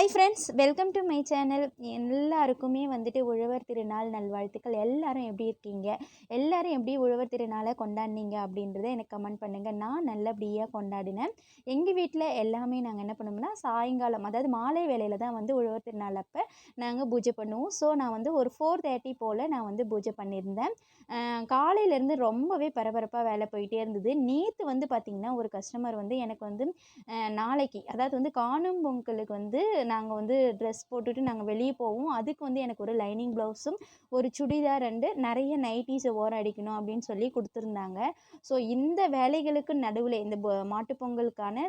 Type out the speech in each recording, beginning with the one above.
Hi friends, welcome to my channel. எல்லாருக்குமே வந்துட்டு உழவர் திருநாள் நல்வாழ்த்துக்கள். எல்லாரும் எப்படி இருக்கீங்க? எல்லாரும் எப்படி உழவர் திருநாளை கொண்டாடினீங்க அப்படின்றத எனக்கு கமெண்ட் பண்ணுங்கள். நான் நல்லபடியாக கொண்டாடினேன். எங்கள் வீட்டில் எல்லாமே நாங்கள் என்ன பண்ணுவோம்னா, சாயங்காலம் அதாவது மாலை வேளையில் தான் வந்து உழவர் திருநாள் அப்போ நாங்கள் பூஜை பண்ணுவோம். ஸோ நான் வந்து ஒரு 4:30 போல் நான் வந்து பூஜை பண்ணியிருந்தேன். காலையிலேருந்து ரொம்பவே பரபரப்பாக வேலை போயிட்டே இருந்தது. நேற்று வந்து பார்த்திங்கன்னா, ஒரு கஸ்டமர் வந்து எனக்கு வந்து நாளைக்கு அதாவது வந்து காணும் பொங்கலுக்கு வந்து நாங்கள் வந்து ட்ரெஸ் போட்டுட்டு நாங்கள் வெளியே போவோம். அதுக்கு வந்து எனக்கு ஒரு லைனிங் ப்ளவுஸும் ஒரு சுடிதார் அண்டு நிறைய நைட்டீஸை ஓரம் அடிக்கணும் அப்படின்னு சொல்லி கொடுத்துருந்தாங்க. ஸோ இந்த வேலைகளுக்கு நடுவில் இந்த மாட்டுப்பொங்கலுக்கான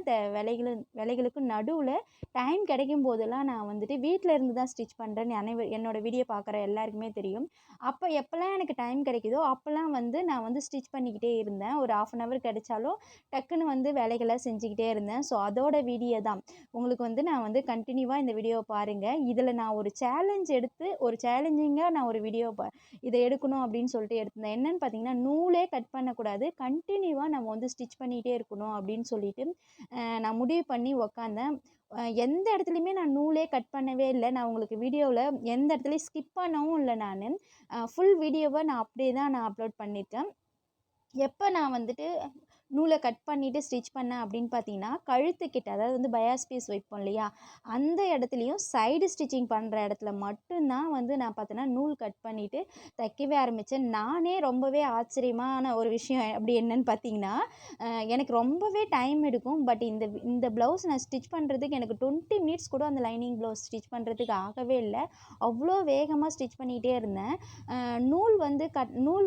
வேலைகளுக்கு நடுவில் டைம் கிடைக்கும் போதெல்லாம் நான் வந்துட்டு வீட்டில் இருந்து தான் ஸ்டிச் பண்ணுறேன்னு என்னோட வீடியோ பார்க்குற எல்லாருக்குமே தெரியும். அப்போ எப்போல்லாம் எனக்கு டைம் கிடைக்குதோ அப்போல்லாம் வந்து நான் வந்து ஸ்டிச் பண்ணிக்கிட்டே இருந்தேன். ஒரு 1/2 hour கிடைச்சாலும் டக்குன்னு வந்து வேலைகளை செஞ்சுக்கிட்டே இருந்தேன். ஸோ அதோட வீடியோ தான் உங்களுக்கு வந்து நான் வந்து கண்டினியூவாக இந்த வீடியோவை பாருங்கள். இதில் நான் ஒரு சேலஞ்ச் எடுத்து ஒரு சேலஞ்சிங்காக நான் ஒரு வீடியோ இதை எடுக்கணும் அப்படின்னு சொல்லிட்டு எடுத்திருந்தேன். என்னென்னு பார்த்தீங்கன்னா, நூலே கட் பண்ணக்கூடாது, கண்டினியூவாக நம்ம வந்து ஸ்டிச் பண்ணிகிட்டே இருக்கணும் அப்படின்னு சொல்லிட்டு நான் முடிவு பண்ணி உக்காந்தேன். எந்த இடத்துலையுமே நான் நூலே கட் பண்ணவே இல்லை. நான் உங்களுக்கு வீடியோவில் எந்த இடத்துலையும் ஸ்கிப் பண்ணவும் இல்லை. நான் ஃபுல் வீடியோவை நான் அப்படியே தான் நான் அப்லோட் பண்ணியிருக்கேன். எப்போ நான் வந்துட்டு நூலை கட் பண்ணிவிட்டு ஸ்டிச் பண்ணேன் அப்படின்னு பார்த்தீங்கன்னா, கழுத்துக்கிட்ட அதாவது வந்து பயாஸ் பீஸ் வைப்போம் இல்லையா, அந்த இடத்துலையும் சைடு ஸ்டிச்சிங் பண்ணுற இடத்துல மட்டும்தான் வந்து நான் பார்த்தேன்னா நூல் கட் பண்ணிவிட்டு தைக்கவே ஆரம்பித்தேன். நானே ரொம்பவே ஆச்சரியமான ஒரு விஷயம் அப்படி என்னன்னு பார்த்தீங்கன்னா, எனக்கு ரொம்பவே டைம் எடுக்கும். பட் இந்த ப்ளவுஸ் நான் ஸ்டிச் பண்ணுறதுக்கு எனக்கு 20 minutes கூட அந்த லைனிங் ப்ளவுஸ் ஸ்டிச் பண்ணுறதுக்கு ஆகவே இல்லை. அவ்வளோ வேகமாக ஸ்டிச் பண்ணிக்கிட்டே இருந்தேன். நூல்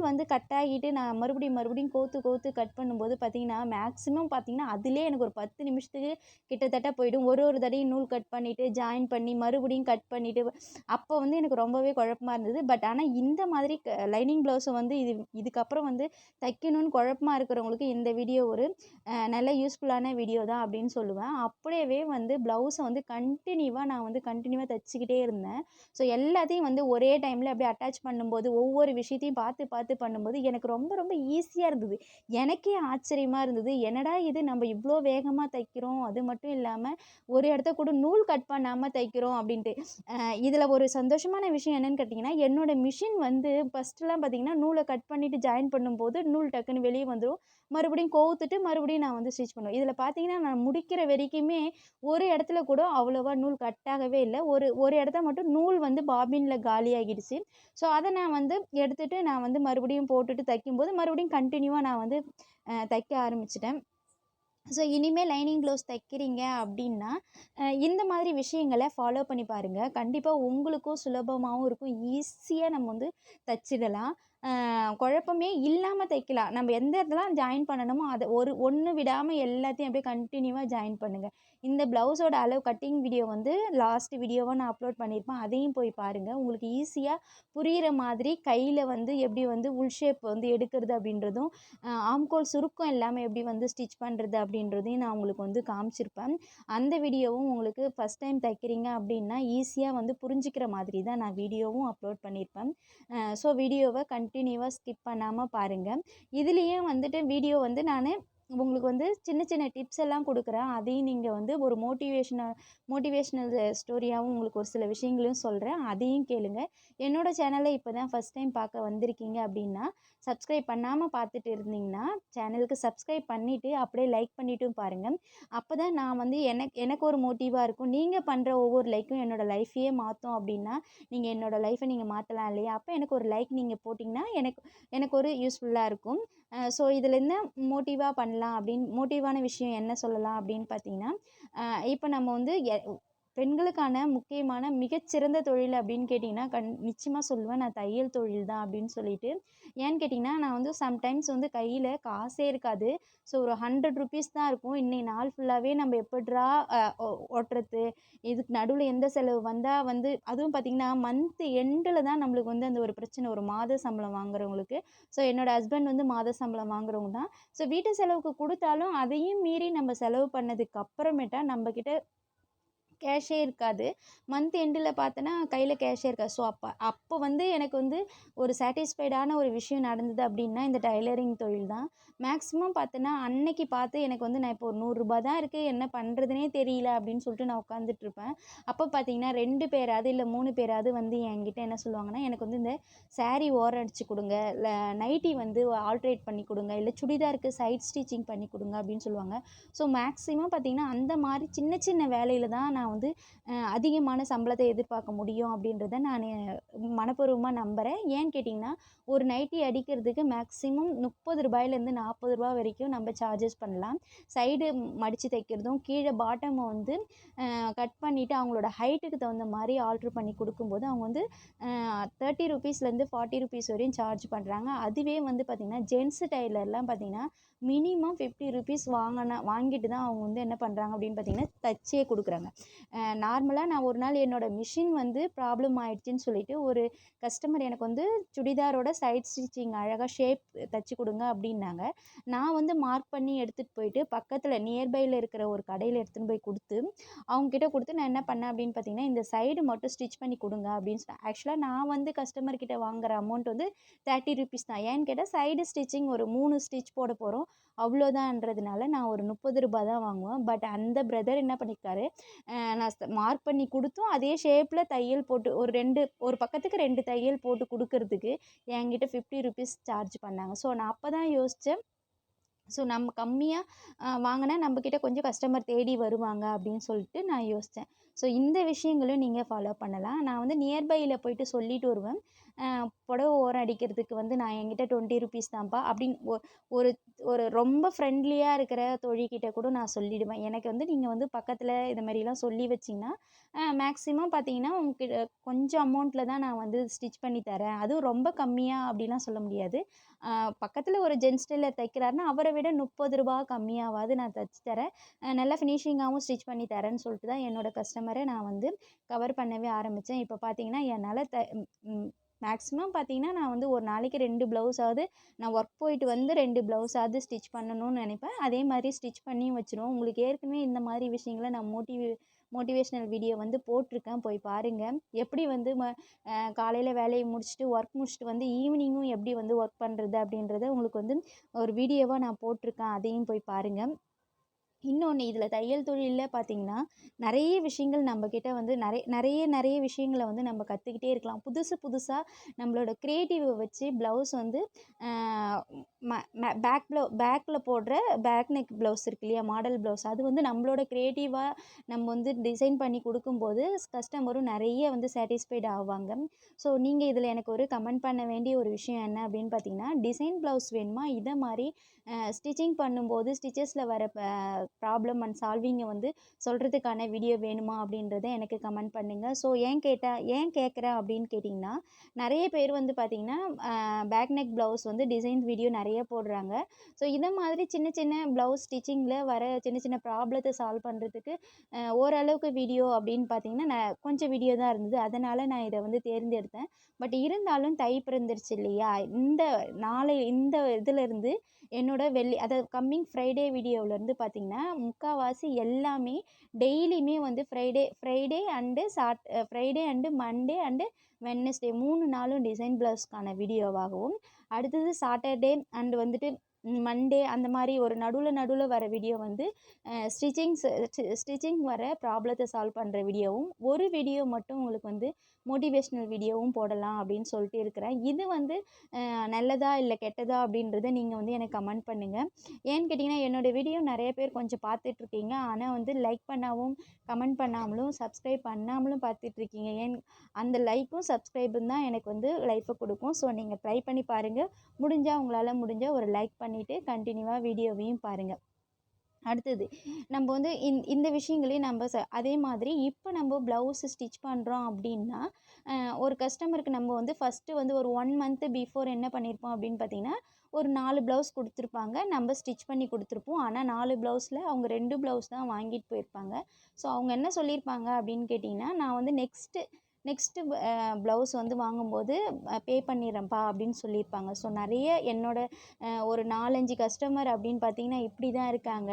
வந்து கட் ஆகிட்டு நான் மறுபடியும் கோத்து கட் பண்ணும்போது பார்த்தீங்கன்னா, மேக்ஸிமம் பார்த்தீங்கன்னா அதிலே எனக்கு ஒரு 10 நிமிஷத்துக்கு கிட்டத்தட்ட போயிடும். ஒரு தடவையும் நூல் கட் பண்ணிவிட்டு ஜாயின் பண்ணி மறுபடியும் கட் பண்ணிவிட்டு அப்போ வந்து எனக்கு ரொம்பவே குழப்பமா இருந்தது. பட் ஆனால் இந்த மாதிரி லைனிங் ப்ளவுஸை வந்து இதுக்கப்புறம் வந்து தைக்கணும்னு குழப்பமா இருக்கிறவங்களுக்கு இந்த வீடியோ ஒரு நல்ல யூஸ்ஃபுல்லான வீடியோ தான் அப்படின்னு சொல்லுவேன். அப்படியே வந்து ப்ளவுஸை வந்து கண்டினியூவாக தைச்சிக்கிட்டே இருந்தேன். ஸோ எல்லாத்தையும் வந்து ஒரே டைமில் அப்படியே அட்டாச் பண்ணும்போது ஒவ்வொரு விஷயத்தையும் பார்த்து பண்ணும்போது எனக்கு ரொம்ப ரொம்ப ஈஸியாக இருந்தது. எனக்கே ஆச்சரியமாக இருந்தது. என்னடா இது, நம்ம இவ்வளோ வேகமாக தைக்கிறோம், அது மட்டும் இல்லாமல் ஒரு இடத்த கூட நூல் கட் பண்ணாமல் தைக்கிறோம் அப்படின்ட்டு. இதில் ஒரு சந்தோஷமான விஷயம் என்னென்னு கேட்டிங்கன்னா, என்னோடய மிஷின் வந்து ஃபஸ்ட்டுலாம் பார்த்திங்கன்னா நூலை கட் பண்ணிவிட்டு ஜாயின் பண்ணும்போது நூல் டக்குன்னு வெளியே வந்துடும். மறுபடியும் கோத்துட்டு மறுபடியும் நான் வந்து ஸ்டிச் பண்ணுவேன். இதில் பார்த்தீங்கன்னா, நான் முடிக்கிற வரைக்குமே ஒரு இடத்துல கூட அவ்வளோவா நூல் கட் ஆகவே இல்லை. ஒரு இடத்த மட்டும் நூல் வந்து பாபினில் காலியாகிடுச்சு. ஸோ அதை நான் வந்து எடுத்துகிட்டு நான் வந்து மறுபடியும் போட்டுட்டு தைக்கும்போது மறுபடியும் கண்டினியூவாக நான் வந்து தைக்க ஆரம்பிச்சிட்டேன். ஸோ இனிமேல் லைனிங் ப்ளவுஸ் தைக்கிறீங்க அப்படின்னா இந்த மாதிரி விஷயங்களை ஃபாலோ பண்ணி பாருங்கள். கண்டிப்பாக உங்களுக்கும் சுலபமாகவும் இருக்கும். ஈஸியாக நம்ம வந்து தைச்சிடலாம். குழப்பமே இல்லாமல் தைக்கலாம். நம்ம எந்த இடத்துலாம் ஜாயின் பண்ணணுமோ அதை ஒன்று விடாமல் எல்லாத்தையும் அப்படியே கண்டினியூவாக ஜாயின் பண்ணுங்கள். இந்த ப்ளவுஸோட அளவு கட்டிங் வீடியோ வந்து லாஸ்ட் வீடியோவாக நான் அப்லோட் பண்ணியிருப்பேன். அதையும் போய் பாருங்கள். உங்களுக்கு ஈஸியாக புரிகிற மாதிரி கையில் வந்து எப்படி வந்து உள் ஷேப் வந்து எடுக்கிறது அப்படின்றதும், ஆம்கோல் சுருக்கம் இல்லாமல் எப்படி வந்து ஸ்டிச் பண்ணுறது அப்படின்றதையும் நான் உங்களுக்கு வந்து காமிச்சிருப்பேன். அந்த வீடியோவும் உங்களுக்கு ஃபஸ்ட் டைம் தைக்கிறீங்க அப்படின்னா ஈஸியாக வந்து புரிஞ்சிக்கிற மாதிரி தான் நான் வீடியோவும் அப்லோட் பண்ணியிருப்பேன். ஸோ வீடியோவை கண்டினியூவாக ஸ்கிப் பண்ணாமல் பாருங்கள். இதுலேயும் வந்துட்டு வீடியோ வந்து நான் உங்களுக்கு வந்து சின்ன சின்ன டிப்ஸ் எல்லாம் கொடுக்குறேன். அதையும் நீங்கள் வந்து ஒரு மோட்டிவேஷ்னல் ஸ்டோரியாகவும் உங்களுக்கு ஒரு சில விஷயங்களையும் சொல்கிறேன். அதையும் கேளுங்க. என்னோட சேனலை இப்போ தான் ஃபஸ்ட் டைம் பார்க்க வந்திருக்கீங்க அப்படின்னா, சப்ஸ்கிரைப் பண்ணாமல் பார்த்துட்டு இருந்தீங்கன்னா சேனலுக்கு சப்ஸ்கிரைப் பண்ணிவிட்டு அப்படியே லைக் பண்ணிவிட்டும் பாருங்கள். அப்போ தான் நான் வந்து எனக்கு ஒரு மோட்டிவாக இருக்கும். நீங்கள் பண்ணுற ஒவ்வொரு லைக்கும் என்னோடய லைஃப்பையே மாற்றும் அப்படின்னா, நீங்கள் என்னோடய லைஃப்பை நீங்கள் மாற்றலாம் இல்லையா? அப்போ எனக்கு ஒரு லைக் நீங்கள் போட்டிங்கன்னா எனக்கு ஒரு யூஸ்ஃபுல்லாக இருக்கும். ஸோ இதில் என்ன மோட்டிவான விஷயம் என்ன சொல்லலாம் அப்படின்னு பார்த்தீங்கன்னா, இப்போ நம்ம வந்து பெண்களுக்கான முக்கியமான மிகச்சிறந்த தொழில் அப்படின்னு கேட்டிங்கன்னா நிச்சயமாக சொல்லுவேன் நான் தையல் தொழில் தான் அப்படின்னு சொல்லிட்டு. ஏன்னு கேட்டிங்கன்னா, நான் வந்து சம்டைம்ஸ் வந்து கையில் காசே இருக்காது. ஸோ ஒரு 100 rupees தான் இருக்கும். இன்னைக்கு நாள் ஃபுல்லாகவே நம்ம எப்படிரா ஓட்டுறது, இதுக்கு நடுவில் எந்த செலவு வந்தால் வந்து அதுவும் பார்த்திங்கன்னா மந்த் எண்டில் தான் நம்மளுக்கு வந்து அந்த ஒரு பிரச்சனை, ஒரு மாத சம்பளம் வாங்குறவங்களுக்கு. ஸோ என்னோடய ஹஸ்பண்ட் வந்து மாத சம்பளம் வாங்குறவங்க தான். ஸோ வீட்டு செலவுக்கு கொடுத்தாலும் அதையும் மீறி நம்ம செலவு பண்ணதுக்கு அப்புறமேட்டா நம்மக்கிட்ட கேஷே இருக்காது. மந்த் எண்டில பார்த்தேன்னா, கையில கேஷே இருக்காது. ஸோ, அப்போ வந்து எனக்கு வந்து ஒரு சாட்டிஸ்ஃபைடான ஒரு விஷயம் நடந்தது அப்டின்னா, இந்த டைலரிங் தொழில் தான். மேக்ஸிமம் பார்த்தேன்னா, அன்னைக்கு பார்த்து எனக்கு வந்து நான் இப்போ ஒரு ரூ. 100 தான் இருக்கு. என்ன பண்ணுறதுன்னே தெரியல அப்டின்னு சொல்லிட்டு நான் உட்காந்துட்ருப்பேன். அப்போ பார்த்தீங்கன்னா, 2 பேராவது இல்ல 3 பேராவது வந்து என்கிட்ட என்ன சொல்லுவாங்கன்னா, எனக்கு வந்து இந்த சாரி ஓரம் அடிச்சு குடுங்க, இல்ல நைட்டி வந்து ஆல்ட்ரேட் பண்ணி குடுங்க, இல்ல சுடிதாருக்கு சைட் ஸ்டிச்சிங் பண்ணி குடுங்க அப்டின்னு சொல்லுவாங்க. ஸோ, மேக்ஸிமம் பார்த்தீங்கன்னா, அந்த மாரி சின்ன சின்ன வேலையில தான் நான் வந்து அதிகமான சம்பளத்த எதிர்பார்க்க முடியும் அப்படின்றத நானு மனப்பூர்வமா நம்புறேன். ஏன்னு கேட்டிங்கன்னா, ஒரு நைட்டி அடிக்கிறதுக்கு மேக்ஸிமம் ரூ. 30லேருந்து ரூ. 40 வரைக்கும் நம்ம சார்ஜஸ் பண்ணலாம். சைடு மடிச்சு தைக்கிறதும், கீழ பாட்டம வந்து கட் பண்ணிட்டு அவங்களோட ஹைட்டுக்கு தகுந்த மாரி ஆல்டர் பண்ணி குடுக்கும்போது, அவங்க வந்து ரூ. 30லேருந்து ரூ. 40 வரையும் சார்ஜ் பண்றாங்க. அதுவே வந்து பார்த்தீங்கன்னா, ஜென்ஸ் டெய்லர்லாம் பார்த்தீங்கன்னா, மினிமம் ரூ. 50 வாங்கிட்டு தான் அவங்க வந்து என்ன பண்றாங்க அப்படின்னு பார்த்தீங்கன்னா, தச்சே குடுக்குறாங்க. நார்மலா நான் ஒரு நாள் என்னோட மிஷின் வந்து ப்ராப்ளம் ஆயிடுச்சுன்னு சொல்லிட்டு, ஒரு கஸ்டமர் எனக்கு வந்து சுடிதாரோட சைட் ஸ்டிச்சிங் அழகா ஷேப் தச்சு குடுங்க அப்டின்னாங்க. நான் வந்து மார்க் பண்ணி எடுத்துட்டு போயிட்டு, பக்கத்துல நியர்பைல இருக்கிற ஒரு கடையில எடுத்துன்னு போய் குடுத்து, அவங்க கிட்ட குடுத்து நான் என்ன பண்ணேன் அப்டின்னு பார்த்தீங்கன்னா, இந்த சைடு மட்டும் ஸ்டிச் பண்ணி குடுங்க அப்டின்னு சொன்னேன். ஆக்சுவலா நான் வந்து கஸ்டமர் கிட்ட வாங்குற அமௌண்ட் வந்து ரூ. 30 தான். ஏன்னு கேட்டா, சைடு ஸ்டிச்சிங் ஒரு 3 ஸ்டிச் போட போறோம். அவ்ளோதான்றதுனால நான் ஒரு ரூ. 30 தான் வாங்குவேன். பட் அந்த பிரதர் என்ன பண்ணியிருக்காரு, நான் மார்க் பண்ணி குடுத்தும், அதே ஷேப்ல தையல் போட்டு ஒரு பக்கத்துக்கு 2 தையல் போட்டு குடுக்கறதுக்கு என்கிட்ட ரூ. 50 சார்ஜ் பண்ணாங்க. ஸோ, நான் அப்ப தான் யோசிச்சேன். ஸோ, நம்ம கம்மியா வாங்குனா நம்மகிட்ட கொஞ்சம் கஸ்டமர் தேடி வருவாங்க அப்படின்னு சொல்லிட்டு நான் யோசிச்சேன். ஸோ, இந்த விஷயங்களும் நீங்க ஃபாலோ பண்ணலாம். நான் வந்து நியர்பைல போயிட்டு சொல்லிட்டு வருவேன். அ புடவ ஓரம் அடிக்கிறதுக்கு வந்து நான் என்கிட்ட ரூ. 20 தான்ப்பா அப்படின்னு ஒரு ஒரு ரொம்ப ஃப்ரெண்ட்லியா இருக்கிற தோழிகிட்ட கூட நான் சொல்லிடுவேன். எனக்கு வந்து நீங்க வந்து பக்கத்துல இது மாரிலாம் சொல்லி வச்சீங்கன்னா, மேக்ஸிமம் பார்த்தீங்கன்னா, உங்ககிட்ட கொஞ்சம் அமௌண்ட்ல தான் நான் வந்து ஸ்டிச் பண்ணி தரேன். அதுவும் ரொம்ப கம்மியா அப்படிலாம் சொல்ல முடியாது. அ பக்கத்துல ஒரு ஜென்ட்ஸ் டெய்லர் தைக்கிறாருன்னா, அவர விட ரூ. 30 கம்மியாவாவது நான் தச்சு தரேன். நல்லா ஃபினிஷிங்காவும் ஸ்டிச் பண்ணி தரேன்னு சொல்லிட்டு தான் என்னோட கஸ்டமர நான் வந்து கவர் பண்ணவே ஆரம்பிச்சேன். இப்ப பார்த்தீங்கன்னா, என்னால ம் மேக்ஸிமம் பார்த்தீங்கன்னா, நான் வந்து ஒரு நாளைக்கு 2 ப்ளவுஸாவது நான் ஒர்க் போயிட்டு வந்து 2 ப்ளவுஸாவது ஸ்டிச் பண்ணணும்னு நெனைப்பேன். அதே மாரி ஸ்டிச் பண்ணியும் வச்சுருவேன். உங்களுக்கு ஏற்கனவே இந்த மாரி விஷயங்கள நான் மோட்டிவேஷனல் வீடியோ வந்து போட்டிருக்கேன். போய் பாருங்க. எப்படி வந்து காலையில வேலைய முடிச்சுட்டு, ஒர்க் முடிச்சுட்டு வந்து ஈவினிங்கும் எப்படி வந்து ஒர்க் பண்றது அப்படின்றத உங்களுக்கு வந்து ஒரு வீடியோவா நான் போட்டிருக்கேன். அதையும் போய் பாருங்க. இன்னொன்னு இதில தையல் தொழில்ல பார்த்தீங்கன்னா, நெறைய விஷயங்கள் நம்மகிட்ட வந்து நெறைய விஷயங்கள வந்து நம்ம கத்துக்கிட்டே இருக்கலாம். புதுசு புதுசா நம்மளோட கிரியேட்டிவ வச்சு ப்ளவுஸ் வந்து அ ம ம பேக்ல போடுற பேக் நெக் ப்ளவுஸ் இருக்கு இல்லையா? Model blouse. அது வந்து நம்மளோட கிரியேட்டிவா நம்ம வந்து டிசைன் பண்ணி குடுக்கும்போது, கஸ்டமரும் நெறைய வந்து சாட்டிஸ்ஃபைட் ஆவாங்க. ஸோ, நீங்க இதில எனக்கு ஒரு கமெண்ட் பண்ண வேண்டிய ஒரு விஷயம் என்ன அப்படின்னு பார்த்தீங்கன்னா, டிசைன் ப்ளவுஸ் வேணுமா? இத மாரி ஸ்டிச்சிங் பண்ணும்போது ஸ்டிச்சஸ்ல வர ப்ராப்ளம் அண்ட் சால்விங்க வந்து சொல்றதுக்கான வீடியோ வேணுமா அப்படின்றத எனக்கு கமெண்ட் பண்ணுங்க. ஸோ, ஏன் கேட்குறேன் அப்படின்னு கேட்டிங்கன்னா, நெறைய பேர் வந்து பார்த்தீங்கன்னா, பேக் நெக் ப்ளவுஸ் வந்து டிசைன் வீடியோ நெறைய போடுறாங்க. ஸோ, இத மாதிரி சின்ன சின்ன ப்ளவுஸ் ஸ்டிச்சிங்கில வர சின்ன சின்ன ப்ராப்ளத்த சால்வ் பண்றதுக்கு ஓரளவுக்கு வீடியோ அப்படின்னு பார்த்தீங்கன்னா, கொஞ்சம் வீடியோ தான் இருந்தது. அதனால நான் இத வந்து தேர்ந்தெடுத்தேன். பட் இருந்தாலும் தை பிறந்துருச்சு இல்லையா? இந்த இதுலருந்து என்னோட அதாவது கம்மிங் ஃப்ரைடே வீடியோவிலருந்து பார்த்தீங்கன்னா, முக்காவாசி எல்லாமே டெய்லியுமே வந்து Friday and Monday and Wednesday 3 நாளும் டிசைன் ப்ளவுஸ்க்கான வீடியோவாகவும், அடுத்தது சாட்டர்டே அண்ட் வந்துட்டு மண்டே அந்த மாரி ஒரு நடுவுல வர வீடியோ வந்து ஸ்டிச்சிங் வர ப்ராப்ளத்த சால்வ் பண்ற வீடியோவும், ஒரு வீடியோ மட்டும் உங்களுக்கு வந்து மோட்டிவேஷனல் வீடியோவும் போடலாம் அப்படின்னு சொல்லிட்டு இருக்கிறேன். இது வந்து நல்லதா இல்ல கெட்டதா அப்படின்றத நீங்க வந்து எனக்கு கமெண்ட் பண்ணுங்க. ஏன்னு கேட்டீங்கன்னா, என்னோட வீடியோ நெறைய பேர் கொஞ்சம் பார்த்துட்ருக்கீங்க. ஆனா வந்து லைக் பண்ணாவும், கமெண்ட் பண்ணாமலும், சப்ஸ்கிரைப் பண்ணாமலும் பார்த்துட்ருக்கீங்க. அந்த லைக்கும், சப்ஸ்கிரைபும் தான் எனக்கு வந்து லைஃப குடுக்கும். ஸோ, நீங்க ட்ரை பண்ணி பாருங்க. உங்களால முடிஞ்சா ஒரு லைக் பண்ணிட்டு கன்டினியூவா வீடியோவையும் பாருங்க. அடுத்தது நம்ம வந்து இந்த விஷயங்களையும் நம்ம அதே மாதிரி இப்போ நம்ம ப்ளவுஸ் ஸ்டிச் பண்ணுறோம் அப்படின்னா, ஒரு கஸ்டமருக்கு நம்ம வந்து ஃபஸ்ட்டு வந்து ஒரு 1 மந்த் பிஃபோர் என்ன பண்ணியிருப்போம் அப்படின்னு பார்த்தீங்கன்னா, ஒரு 4 ப்ளவுஸ் குடுத்துருப்பாங்க. நம்ம ஸ்டிச் பண்ணி குடுத்துருப்போம். ஆனா 4 ப்ளவுஸில அவங்க 2 ப்ளவுஸ் தான் வாங்கிட்டு போயிருப்பாங்க. ஸோ, அவங்க என்ன சொல்லியிருப்பாங்க அப்படின்னு கேட்டிங்கன்னா, நான் வந்து நெக்ஸ்ட்டு ப்ளவுஸ் வந்து வாங்கும்போது பே பண்ணிடுறேன்ப்பா அப்படின்னு சொல்லியிருப்பாங்க. ஸோ நிறைய என்னோட ஒரு 4, 5 கஸ்டமர் அப்படின்னு பார்த்தீங்கன்னா இப்படி தான் இருக்காங்க.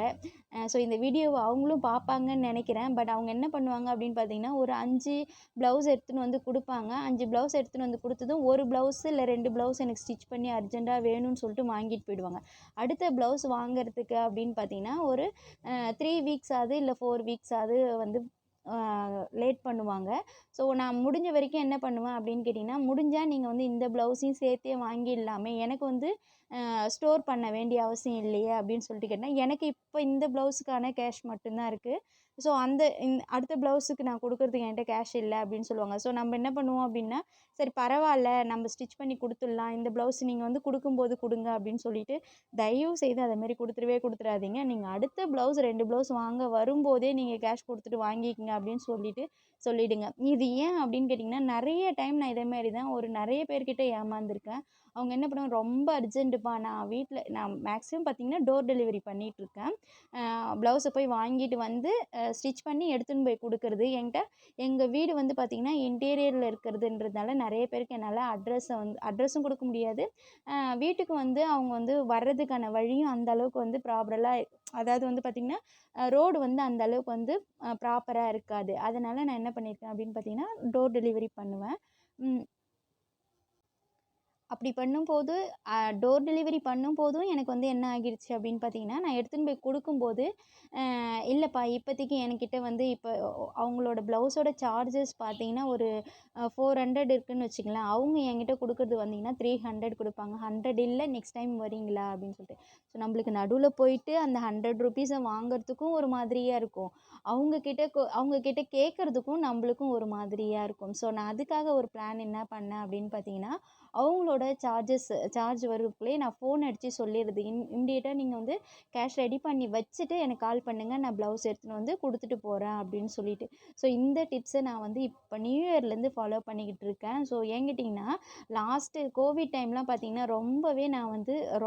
ஸோ இந்த வீடியோவை அவங்களும் பார்ப்பாங்கன்னு நினைக்கிறேன். பட் அவங்க என்ன பண்ணுவாங்க அப்படின்னு பார்த்தீங்கன்னா, ஒரு 5 ப்ளவுஸ் எடுத்துன்னு வந்து கொடுப்பாங்க. 5 ப்ளவுஸ் எடுத்துன்னு வந்து கொடுத்ததும், ஒரு ப்ளவுஸ் இல்லை 2 ப்ளவுஸ் எனக்கு ஸ்டிச் பண்ணி அர்ஜென்ட்டாக வேணும்னு சொல்லிட்டு வாங்கிட்டு போயிடுவாங்க. அடுத்த ப்ளவுஸ் வாங்குறதுக்கு அப்படின்னு பார்த்தீங்கன்னா, ஒரு 3 வீக்ஸ் ஆகுது இல்லை 4 வீக்ஸ் ஆகுது வந்து லேட் பண்ணுவாங்க. ஸோ நான் முடிஞ்ச வரைக்கும் என்ன பண்ணுவேன் அப்படின்னு கேட்டிங்கன்னா, முடிஞ்சால் நீங்கள் வந்து இந்த ப்ளவுஸையும் சேர்த்தே வாங்கிடலாமே, எனக்கு வந்து ஸ்டோர் பண்ண வேண்டிய அவசியம் இல்லையே அப்படின்னு சொல்லிட்டு கேட்டேன். எனக்கு இப்போ இந்த ப்ளவுஸுக்கான கேஷ் மட்டும்தான் இருக்குது. ஸோ அடுத்த ப்ளவுஸுக்கு நான் கொடுக்குறதுக்கு என்கிட்ட கேஷ் இல்லை அப்படின்னு சொல்லுவாங்க. ஸோ நம்ம என்ன பண்ணுவோம் அப்படின்னா, சரி பரவாயில்ல நம்ம ஸ்டிச் பண்ணி கொடுத்துடலாம், இந்த ப்ளவுஸ் நீங்கள் வந்து கொடுக்கும்போது கொடுங்க அப்படின்னு சொல்லிட்டு தயவு செய்து அதை மாரி கொடுத்துறாதீங்க. நீங்கள் அடுத்த ப்ளவுஸ் 2 ப்ளவுஸ் வாங்க வரும்போதே நீங்கள் கேஷ் கொடுத்துட்டு வாங்கிக்கங்க அப்படின்னு சொல்லிடுங்க. இது ஏன் அப்படின்னு கேட்டிங்கன்னா, நிறைய டைம் நான் இதே மாரி தான் நிறைய பேர்கிட்ட ஏமாந்துருக்கேன். அவங்க என்ன பண்ணுவாங்க, ரொம்ப அர்ஜென்ட்டுப்பா நான் மேக்ஸிமம் பார்த்தீங்கன்னா டோர் டெலிவரி பண்ணிகிட்ருக்கேன். ப்ளவுஸை போய் வாங்கிட்டு வந்து ஸ்டிச் பண்ணி எடுத்துன்னு போய் கொடுக்குறது. எங்கள் வீடு வந்து பார்த்திங்கன்னா இன்டீரியரில் இருக்கிறதுன்றதுனால நிறைய பேருக்கு என்னால் அட்ரஸும் கொடுக்க முடியாது. வீட்டுக்கு வந்து அவங்க வந்து வர்றதுக்கான வழியும் அந்த அளவுக்கு வந்து அதாவது வந்து பார்த்திங்கன்னா ரோடு வந்து அந்த அளவுக்கு வந்து ப்ராப்பராக இருக்காது. அதனால் நான் என்ன பண்ணியிருக்கேன் அப்படின்னு பார்த்தீங்கன்னா, டோர் டெலிவரி பண்ணுவேன். அப்படி பண்ணும்போது டோர் டெலிவரி பண்ணும்போதும் எனக்கு வந்து என்ன ஆகிடுச்சு அப்படின்னு பார்த்தீங்கன்னா, நான் எடுத்துன்னு போய் கொடுக்கும்போது, இல்லைப்பா இப்போதைக்கு என்கிட்ட வந்து இப்போ அவங்களோட ப்ளவுஸோட சார்ஜஸ் பார்த்தீங்கன்னா ஒரு 400 இருக்குதுன்னு வச்சுக்கலாம். அவங்க என்கிட்ட கொடுக்குறது வந்தீங்கன்னா 300 கொடுப்பாங்க. 100 இல்லை நெக்ஸ்ட் டைம் வரீங்களா அப்படின்னு சொல்லிட்டு. ஸோ நம்மளுக்கு நடுவில் போயிட்டு அந்த 100 ருபீஸை வாங்குறதுக்கும் ஒரு மாதிரியாக இருக்கும். அவங்கக்கிட்ட கேட்குறதுக்கும் நம்மளுக்கும் ஒரு மாதிரியாக இருக்கும். ஸோ நான் அதுக்காக ஒரு பிளான் என்ன பண்ணேன் அப்படின்னு பார்த்தீங்கன்னா, அவங்களோட சார்ஜ் வரக்குள்ளேயே நான் ஃபோன் அடித்து சொல்லிடுறது. இம்மிடியேட்டாக நீங்கள் வந்து கேஷ் ரெடி பண்ணி வச்சுட்டு எனக்கு கால் பண்ணுங்கள், நான் ப்ளவுஸ் எடுத்துன்னு வந்து கொடுத்துட்டு போகிறேன் அப்படின்னு சொல்லிட்டு. ஸோ இந்த டிப்ஸை நான் வந்து இப்போ நியூ இயர்லேருந்து ஃபாலோ பண்ணிக்கிட்டு இருக்கேன். ஸோ ஏன் கேட்டிங்கன்னா, லாஸ்ட்டு கோவிட் டைம்லாம் பார்த்திங்கன்னா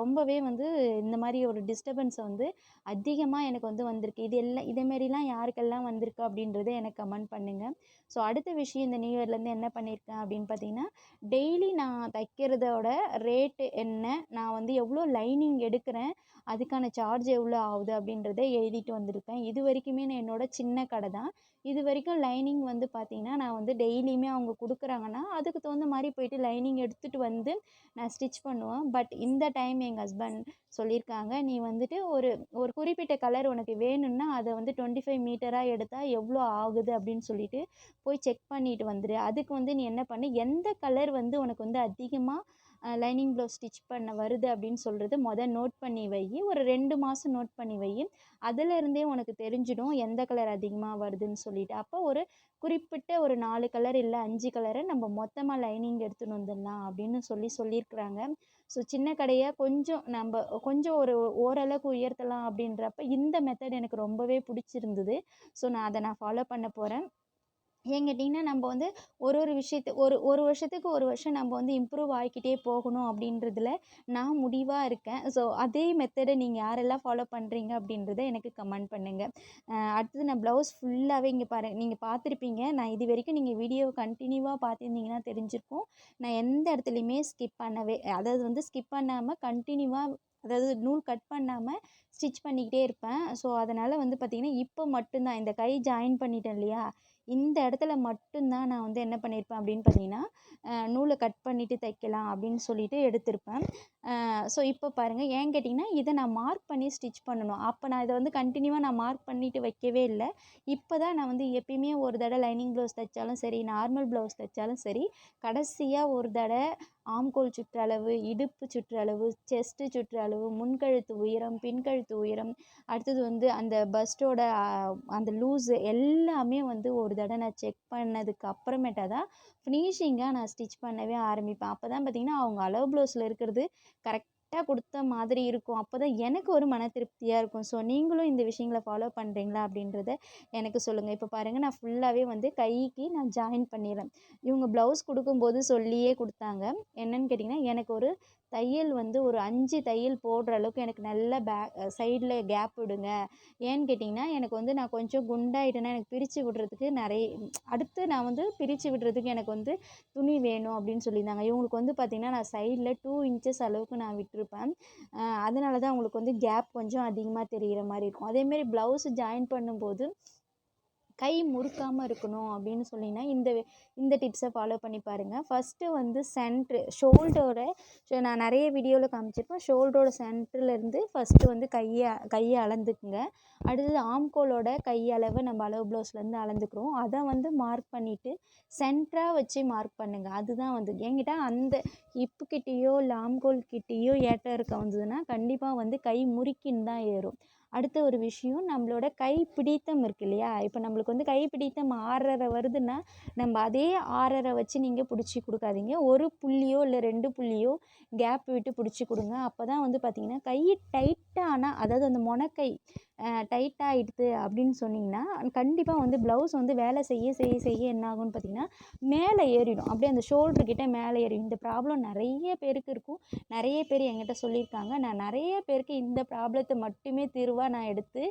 ரொம்பவே வந்து இந்த மாதிரி ஒரு டிஸ்டர்பன்ஸை வந்து அதிகமாக எனக்கு வந்து வந்திருக்கு. இதேமாரிலாம் யாருக்கெல்லாம் வந்திருக்கு அப்படின்றத எனக்கு கமெண்ட் பண்ணுங்கள். ஸோ அடுத்த விஷயம் இந்த நியூ இயர்லேருந்து என்ன பண்ணியிருக்கேன் அப்படின்னு பார்த்தீங்கன்னா, டெய்லி நான் தைக்கிறதோட ரேட்டு என்ன, நான் வந்து எவ்வளோ லைனிங் எடுக்கிறேன், அதுக்கான சார்ஜ் எவ்வளோ ஆகுது அப்படின்றத எழுதிட்டு வந்திருக்கேன். இது வரைக்குமே நான் என்னோட சின்ன கடை தான். இது வரைக்கும் லைனிங் வந்து பார்த்திங்கன்னா, நான் வந்து டெய்லியுமே அவங்க கொடுக்குறாங்கன்னா அதுக்கு தகுந்த மாதிரி போயிட்டு லைனிங் எடுத்துகிட்டு வந்து நான் ஸ்டிச் பண்ணுவேன். பட் இந்த டைம் எங்கள் ஹஸ்பண்ட் சொல்லியிருக்காங்க, நீ வந்துட்டு ஒரு ஒரு குறிப்பிட்ட கலர் உனக்கு வேணும்னா அதை வந்து 25 மீட்டராக எடுத்தால் எவ்வளோ ஆகுது அப்படின்னு சொல்லிட்டு போய் செக் பண்ணிட்டு வந்துடு. அதுக்கு வந்து நீ என்ன பண்ணு, எந்த கலர் வந்து உனக்கு வந்து அதிகமாக லைனிங் ப்ளவுஸ் ஸ்டிச் பண்ண வருது அப்படின்னு சொல்கிறது நோட் பண்ணி வை. ஒரு 2 மாதம் நோட் பண்ணி வை. அதிலருந்தே உனக்கு தெரிஞ்சிடும் எந்த கலர் அதிகமாக வருதுன்னு சொல்லிட்டு. அப்போ ஒரு குறிப்பிட்ட ஒரு 4 கலர் இல்லை 5 கலரை நம்ம மொத்தமாக லைனிங் எடுத்துன்னு வந்துடலாம் அப்படின்னு சொல்லியிருக்கிறாங்க. ஸோ சின்ன கடையாக கொஞ்சம் ஒரு ஓரளவுக்கு உயர்த்தலாம் அப்படின்றப்ப இந்த மெத்தட் எனக்கு ரொம்பவே பிடிச்சிருந்தது. ஸோ நான் ஃபாலோ பண்ண போகிறேன். ஏன் கேட்டிங்கன்னா, நம்ம வந்து ஒரு ஒரு வருஷத்துக்கு ஒரு வருஷம் நம்ம வந்து இம்ப்ரூவ் ஆகிக்கிட்டே போகணும் அப்படின்றதுல நான் முடிவாக இருக்கேன். ஸோ அதே மெத்தடை நீங்கள் யாரெல்லாம் ஃபாலோ பண்ணுறீங்க அப்படின்றத எனக்கு கமெண்ட் பண்ணுங்கள். அடுத்தது நான் ப்ளவுஸ் ஃபுல்லாகவே நீங்கள் பார்த்துருப்பீங்க. நான் இது வரைக்கும் நீங்கள் வீடியோ கண்டினியூவாக பார்த்துருந்தீங்கன்னா தெரிஞ்சிருக்கும். நான் எந்த இடத்துலையுமே அதாவது வந்து ஸ்கிப் பண்ணாமல் கண்டினியூவாக, அதாவது நூல் கட் பண்ணாமல் ஸ்டிச் பண்ணிக்கிட்டே இருப்பேன். ஸோ அதனால் வந்து பார்த்திங்கன்னா, இப்போ மட்டும்தான் இந்த கை ஜாயின் பண்ணிட்டேன் இல்லையா, இந்த இடத்துல மட்டும்தான் நான் வந்து என்ன பண்ணியிருப்பேன் அப்படின்னு பார்த்தீங்கன்னா, நூலை கட் பண்ணிவிட்டு தைக்கலாம் அப்படின்னு சொல்லிட்டு எடுத்திருப்பேன். ஸோ இப்போ பாருங்கள், ஏன் கேட்டிங்கன்னா இதை நான் மார்க் பண்ணி ஸ்டிச் பண்ணணும். அப்போ நான் இதை வந்து கண்டினியூவாக நான் மார்க் பண்ணிவிட்டு வைக்கவே இல்லை. இப்போ தான் நான் வந்து எப்பயுமே ஒரு தடவை லைனிங் ப்ளவுஸ் தைச்சாலும் சரி, நார்மல் ப்ளவுஸ் தைச்சாலும் சரி, கடைசியாக ஒரு தடவை ஆம்கோல் சுற்றளவு, இடுப்பு சுற்றளவு, செஸ்ட்டு சுற்றளவு, முன்கழுத்து உயரம், பின்கழுத்து உயரம், அடுத்தது வந்து அந்த பஸ்ட்டோட அந்த லூஸு எல்லாமே வந்து ஒரு தடவை நான் செக் பண்ணதுக்கு அப்புறமேட்டா தான் ஃபினிஷிங்காக நான் ஸ்டிச் பண்ணவே ஆரம்பிப்பேன். அப்போ தான் பார்த்திங்கன்னா, அவங்க அளவு ப்ளவுஸில் இருக்கிறது கரெக்டாக கொடுத்த மாதிரி இருக்கும். அப்போ தான் எனக்கு ஒரு மன திருப்தியாக இருக்கும். ஸோ நீங்களும் இந்த விஷயங்களை ஃபாலோ பண்ணுறீங்களா அப்படின்றத எனக்கு சொல்லுங்கள். இப்போ பாருங்கள், நான் ஃபுல்லாகவே வந்து கைக்கு நான் ஜாயின் பண்ணிடுறேன். இவங்க ப்ளவுஸ் கொடுக்கும்போது சொல்லியே கொடுத்தாங்க. என்னன்னு கேட்டிங்கன்னா, எனக்கு ஒரு தையல் வந்து ஒரு 5 தையல் போடுற அளவுக்கு எனக்கு நல்ல சைடில் கேப் விடுங்க. ஏன்னு கேட்டிங்கன்னா, எனக்கு வந்து நான் கொஞ்சம் குண்டாயிட்டேன்னா, எனக்கு பிரித்து விடுறதுக்கு அடுத்து நான் வந்து பிரித்து விடுறதுக்கு எனக்கு வந்து துணி வேணும் அப்படின்னு சொல்லியிருந்தாங்க. இவங்களுக்கு வந்து பார்த்திங்கன்னா, நான் சைடில் 2 இன்ச்சஸ் அளவுக்கு நான் விட்டுருப்பேன். அதனால தான் அவங்களுக்கு வந்து கேப் கொஞ்சம் அதிகமாக தெரிகிற மாதிரி இருக்கும். அதேமாரி ப்ளவுஸ் ஜாயின் பண்ணும்போது கை முறுக்காமல் இருக்கணும் அப்படின்னு சொன்னீங்கன்னா, இந்த டிப்ஸை ஃபாலோ பண்ணி பாருங்கள். ஃபஸ்ட்டு வந்து நான் நிறைய வீடியோவில் காமிச்சிருப்பேன். ஷோல்டரோட சென்டர்லேருந்து ஃபஸ்ட்டு வந்து கையை அளந்துக்குங்க. அடுத்தது ஆம்கோலோட கையளவு நம்ம அளவு ப்ளவுஸ்லேருந்து அளந்துக்கிறோம். அதை வந்து மார்க் பண்ணிவிட்டு சென்டராக வச்சு மார்க் பண்ணுங்கள். அதுதான் வந்து என்கிட்ட அந்த ஹிப்புக்கிட்டேயோ இல்லை ஆம்கோல் கிட்டேயோ ஏற்றம் இருக்க வந்ததுன்னா கண்டிப்பாக வந்து கை முறுக்கின்னு தான் ஏறும். அடுத்த ஒரு விஷயம், நம்மளோட கை பிடித்தம் இருக்கு இல்லையா? இப்போ நம்மளுக்கு வந்து கை பிடித்தம் 6.5 வருதுன்னா, நம்ம அதே 6.5 வச்சு நீங்கள் பிடிச்சி கொடுக்காதீங்க. ஒரு புள்ளியோ இல்லை 2 புள்ளியோ கேப் விட்டு பிடிச்சி கொடுங்க. அப்போ தான் வந்து பார்த்திங்கன்னா, கை டைட்டானா, அதாவது அந்த மொனக்கை டைட்டாகிடுது அப்படின்னு சொன்னிங்கன்னா, கண்டிப்பாக வந்து ப்ளவுஸ் வந்து வேலை செய்ய செய்ய செய்ய என்ன ஆகும்னு பார்த்திங்கன்னா, மேலே ஏறிடும். அப்படியே அந்த ஷோல்டர்கிட்ட மேலே ஏறிடும். இந்த ப்ராப்ளம் நிறைய பேருக்கு இருக்கும். நிறைய பேர் என்கிட்ட சொல்லியிருக்காங்க. நான் நிறைய பேருக்கு இந்த ப்ராப்ளத்தை மட்டுமே தீர்வாக நான் எடுத்து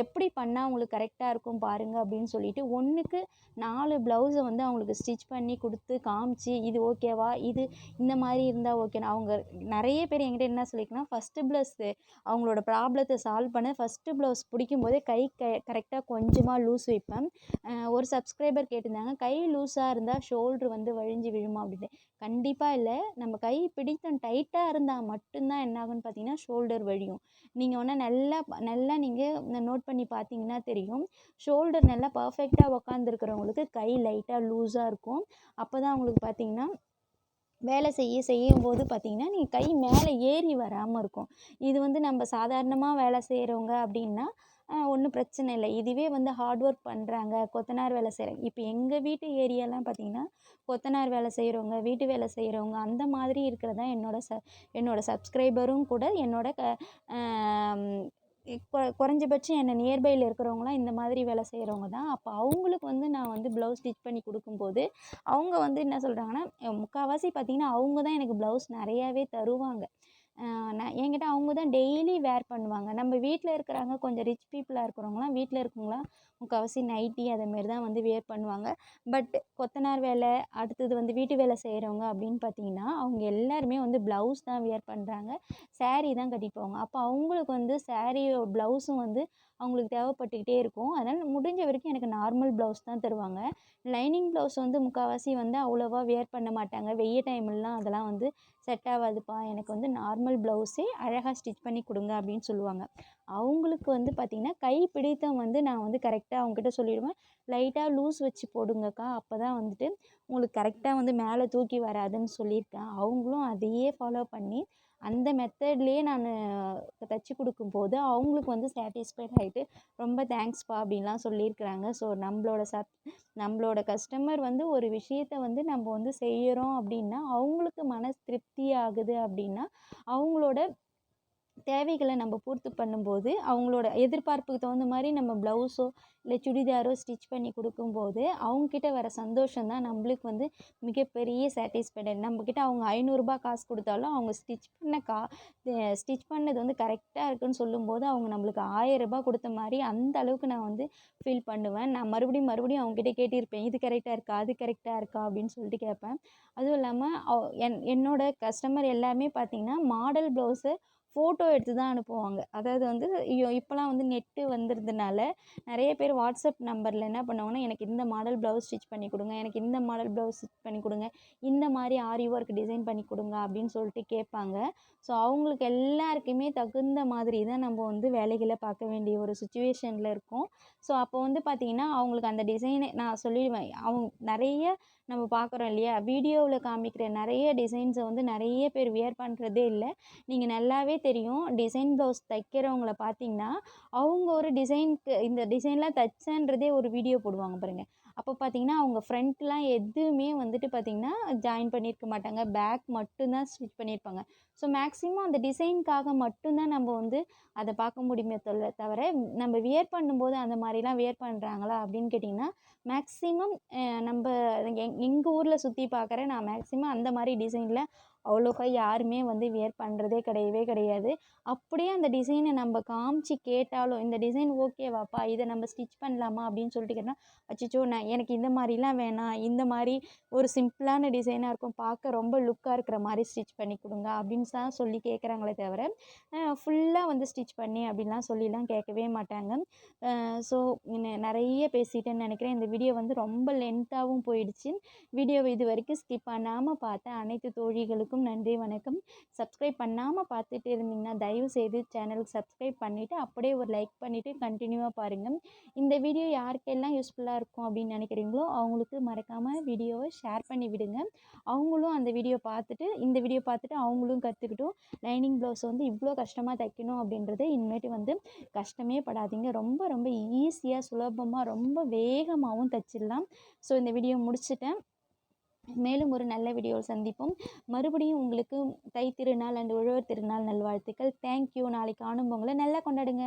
எப்படி பண்ணால் உங்களுக்கு கரெக்டாக இருக்கும் பாருங்கள் அப்படின்னு சொல்லிட்டு 1க்கு 4 ப்ளவுஸை வந்து அவங்களுக்கு ஸ்டிச் பண்ணி கொடுத்து காமிச்சு, இது ஓகேவா, இது இந்த மாதிரி இருந்தால் ஓகேனா. அவங்க நிறைய பேர் என்கிட்ட என்ன சொல்லியிருக்காங்கன்னா, ஃபஸ்ட்டு ப்ளவுஸு அவங்களோட ப்ராப்ளத்தை சால்வ் பண்ண ஃபஸ்ட்டு ப்ளவுஸ் பிடிக்கும்போதே கரெக்டாக கொஞ்சமாக லூஸ் வைப்பேன். ஒரு சப்ஸ்கிரைபர் கேட்டிருந்தாங்க, கை லூஸாக இருந்தால் ஷோல்ட்ரு வந்து வழிஞ்சு விழுமா அப்படின்னு. கண்டிப்பாக இல்லை. நம்ம கை பிடித்தம் டைட்டாக இருந்தால் மட்டும்தான் என்ன ஆகுன்னு பார்த்தீங்கன்னா, ஷோல்டர் வழியும். நீங்கள் ஒன்று நல்லா நீங்கள் நோட் பண்ணி பார்த்தீங்கன்னா தெரியும். ஷோல்டர் நல்லா பர்ஃபெக்டாக உக்காந்துருக்கிறவங்களுக்கு கை லைட்டாக லூஸாக இருக்கும். அப்போ தான் அவங்களுக்கு பார்த்தீங்கன்னா, வேலை செய்யும்போது பார்த்திங்கன்னா, நீங்கள் கை மேலே ஏறி வராமல் இருக்கும். இது வந்து நம்ம சாதாரணமாக வேலை செய்கிறவங்க அப்படின்னா ஒன்றும் பிரச்சனை இல்லை. இதுவே வந்து ஹார்ட் ஒர்க் பண்ணுறாங்க, கொத்தனார் வேலை செய்கிறாங்க. இப்போ எங்கள் வீட்டு ஏரியாலாம் பார்த்திங்கன்னா, கொத்தனார் வேலை செய்கிறவங்க, வீட்டு வேலை செய்கிறவங்க அந்த மாதிரி இருக்கிறது தான் என்னோட சப்ஸ்கிரைபரும் கூட. என்னோட குறைஞ்சபட்சம் என்ன நியர்பையில் இருக்கிறவங்களாம் இந்த மாதிரி வேலை செய்கிறவங்க தான். அப்போ அவங்களுக்கு வந்து நான் வந்து ப்ளவுஸ் ஸ்டிச் பண்ணி கொடுக்கும்போது அவங்க வந்து என்ன சொல்கிறாங்கன்னா, முக்கால்வாசி பார்த்திங்கன்னா அவங்க தான் எனக்கு ப்ளவுஸ் நிறையாவே தருவாங்க. என்கிட்ட அவங்க தான் டெய்லி வேர் பண்ணுவாங்க. நம்ம வீட்டில் இருக்கிறாங்க, கொஞ்சம் ரிச் பீப்புளாக இருக்கிறவங்களாம் வீட்டில் இருக்கவங்களாம் முக்கால்வாசி நைட்டி அதேமாரி தான் வந்து வேர் பண்ணுவாங்க. பட் கொத்தனார் வேலை, அடுத்தது வந்து வீட்டு வேலை செய்கிறவங்க அப்படின்னு பார்த்திங்கன்னா, அவங்க எல்லாருமே வந்து ப்ளவுஸ் தான் வேர் பண்ணுறாங்க. சாரீ தான் கட்டிட்டு போவாங்க. அப்போ அவங்களுக்கு வந்து ப்ளவுஸும் வந்து அவங்களுக்கு தேவைப்பட்டுக்கிட்டே இருக்கும். அதனால் முடிஞ்ச வரைக்கும் எனக்கு நார்மல் ப்ளவுஸ் தான் தருவாங்க. லைனிங் ப்ளவுஸ் வந்து முக்கால்வாசி வந்து அவ்வளோவா வேர் பண்ண மாட்டாங்க. வெய்ய டைம்லலாம் அதெல்லாம் வந்து செட் ஆகாதுப்பா, எனக்கு வந்து நார்மல் ப்ளவுஸே அழகாக ஸ்டிச் பண்ணி கொடுங்க அப்படின்னு சொல்லுவாங்க. அவங்களுக்கு வந்து பார்த்திங்கன்னா, கை பிடித்தம் வந்து நான் வந்து கரெக்டாக அவங்ககிட்ட சொல்லிடுவேன். லைட்டாக லூஸ் வச்சு போடுங்கக்கா, அப்போ தான் வந்துட்டு உங்களுக்கு கரெக்டாக வந்து மேலே தூக்கி வராதுன்னு சொல்லியிருக்கேன். அவங்களும் அதையே ஃபாலோ பண்ணி அந்த மெத்தட்லேயே நான் தச்சு கொடுக்கும்போது அவங்களுக்கு வந்து சாட்டிஸ்ஃபைட் ஆகிட்டு ரொம்ப தேங்க்ஸ்ப்பா அப்படின்லாம் சொல்லியிருக்கிறாங்க. ஸோ நம்மளோட கஸ்டமர் வந்து ஒரு விஷயத்த வந்து நம்ம வந்து செய்கிறோம் அப்படின்னா, அவங்களுக்கு மனசு திருப்தி ஆகுது அப்படின்னா, அவங்களோட தேவைகளை நம்ம பூர்த்தி பண்ணும்போது, அவங்களோட எதிர்பார்ப்புக்கு தகுந்த மாதிரி நம்ம ப்ளவுஸோ இல்லை சுடிதாரோ ஸ்டிச் பண்ணி கொடுக்கும்போது, அவங்கக்கிட்ட வர சந்தோஷம் தான் நம்மளுக்கு வந்து மிகப்பெரிய சாட்டிஸ்ஃபைடு. நம்மக்கிட்ட அவங்க ரூ. 500 காசு கொடுத்தாலும் அவங்க ஸ்டிச் பண்ணது வந்து கரெக்டாக இருக்குன்னு சொல்லும்போது, அவங்க நம்மளுக்கு ரூ. 1000 கொடுத்த மாதிரி அந்த அளவுக்கு நான் வந்து ஃபீல் பண்ணுவேன். நான் மறுபடியும் மறுபடியும் அவங்ககிட்ட கேட்டிருப்பேன், இது கரெக்டாக இருக்கா, அது கரெக்டாக இருக்கா அப்படின்னு சொல்லிட்டு கேட்பேன். அதுவும் இல்லாமல் என்னோட கஸ்டமர் எல்லாமே பார்த்திங்கன்னா, மாடல் ப்ளவுஸு ஃபோட்டோ எடுத்து தான் அனுப்புவாங்க. அதாவது வந்து இப்போலாம் வந்து நெட்டு வந்துருதுனால நிறைய பேர் வாட்ஸ்அப் நம்பரில் என்ன பண்ணுவாங்கன்னா, எனக்கு இந்த மாடல் ப்ளவுஸ் ஸ்டிச் பண்ணி கொடுங்க, எனக்கு இந்த மாடல் ப்ளவுஸ் ஸ்டிச் பண்ணி கொடுங்க, இந்த மாதிரி ஆரி ஒர்க் டிசைன் பண்ணி கொடுங்க அப்படின்னு சொல்லிட்டு கேட்பாங்க. ஸோ அவங்களுக்கு எல்லாருக்குமே தகுந்த மாதிரி தான் நம்ம வந்து வேலைகளை பார்க்க வேண்டிய ஒரு சுச்சுவேஷனில் இருக்கோம். ஸோ அப்போ வந்து பார்த்திங்கன்னா, அவங்களுக்கு அந்த டிசைனை நான் சொல்லிடுவேன். அவங்க நிறைய நம்ம பார்க்குறோம் இல்லையா, வீடியோவில் காமிக்கிற நிறைய டிசைன்ஸை வந்து நிறைய பேர் வியர் பண்ணுறதே இல்லை. நீங்கள் நல்லாவே தெரியும், டிசைன் ப்ளவுஸ் தைக்கிறவங்கள பார்த்தீங்கன்னா, அவங்க ஒரு டிசைனுக்கு இந்த டிசைன்லாம் தைச்சேன்றதே ஒரு வீடியோ போடுவாங்க பாருங்கள். அப்போ பார்த்தீங்கன்னா, அவங்க ஃப்ரண்ட்லாம் எதுவுமே வந்துட்டு பார்த்தீங்கன்னா, ஜாயின் பண்ணியிருக்க மாட்டாங்க. பேக் மட்டும்தான் ஸ்டிச் பண்ணியிருப்பாங்க. ஸோ மேக்ஸிமம் அந்த டிசைனுக்காக மட்டும்தான் நம்ம வந்து அதை பார்க்க முடியுமே தவிர, நம்ம வியர் பண்ணும்போது அந்த மாதிரிலாம் வியர் பண்ணுறாங்களா அப்படின்னு கேட்டிங்கன்னா, மேக்ஸிமம் நம்ம எங்கள் ஊரில் சுற்றி பார்க்குறேன் நான் மேக்ஸிமம் அந்த மாதிரி டிசைனில் அவ்வளோக்கா யாருமே வந்து வியர் பண்ணுறதே கிடையவே கிடையாது. அப்படியே அந்த டிசைனை நம்ம காமிச்சு கேட்டாலும், "இந்த டிசைன் ஓகேவாப்பா? இதை நம்ம ஸ்டிச் பண்ணலாமா?" அப்படின்னு சொல்லிட்டு கேட்டா, "அச்சச்சோ! எனக்கு இந்த மாதிரிலாம் வேணாம். இந்த மாதிரி ஒரு சிம்பிளான டிசைனாக இருக்கும். பார்க்க ரொம்ப லுக்காக இருக்கிற மாதிரி ஸ்டிச் பண்ணி கொடுங்க." அப்படின்னு தான் சொல்லி கேட்குறாங்களே தவிர, ஃபுல்லாக வந்து ஸ்டிச் பண்ணி அப்படின்லாம் சொல்லிலாம் கேட்கவே மாட்டாங்க. ஸோ நிறைய பேசிட்டேன்னு நினைக்கிறேன். இந்த வீடியோ வந்து ரொம்ப லென்த்தாகவும் போயிடுச்சு. வீடியோவை இதுவரைக்கும் ஸ்கிப் பண்ணாமல் பார்த்த அனைத்து தோழிகளுக்கும் நன்றி, வணக்கம். சப்ஸ்கிரைப் பண்ணாமல் பார்த்துட்டு இருந்தீங்கன்னா தயவுசெய்து சேனலுக்கு சப்ஸ்கிரைப் பண்ணிவிட்டு அப்படியே ஒரு லைக் பண்ணிவிட்டு கண்டினியூவாக பாருங்கள். இந்த வீடியோ யாருக்கெல்லாம் யூஸ்ஃபுல்லாக இருக்கும் அப்படின்னு நினைக்கிறீங்களோ அவங்களுக்கு மறக்காமல் வீடியோவை ஷேர் பண்ணி விடுங்க. அவங்களும் அந்த வீடியோ பார்த்துட்டு இந்த வீடியோ பார்த்துட்டு அவங்களும் கற்றுக்கிட்டும் லைனிங் ப்ளவுஸ் வந்து இவ்வளோ கஷ்டமாக தைக்கணும் அப்படின்றது இனிமேட்டு வந்து கஷ்டமே படாதீங்க. ரொம்ப ரொம்ப ஈஸியாக சுலபமாக ரொம்ப வேகமாகவும் தைச்சிடலாம். ஸோ இந்த வீடியோ முடிச்சுட்டேன். மேலும் ஒரு நல்ல வீடியோவில் சந்திப்போம். மறுபடியும் உங்களுக்கு தை திருநாள் அண்ட் உழவர் திருநாள் நல்வாழ்த்துக்கள். தேங்க்யூ. நாளைக்கு காணும் பொங்கலை நல்லா கொண்டாடுங்க.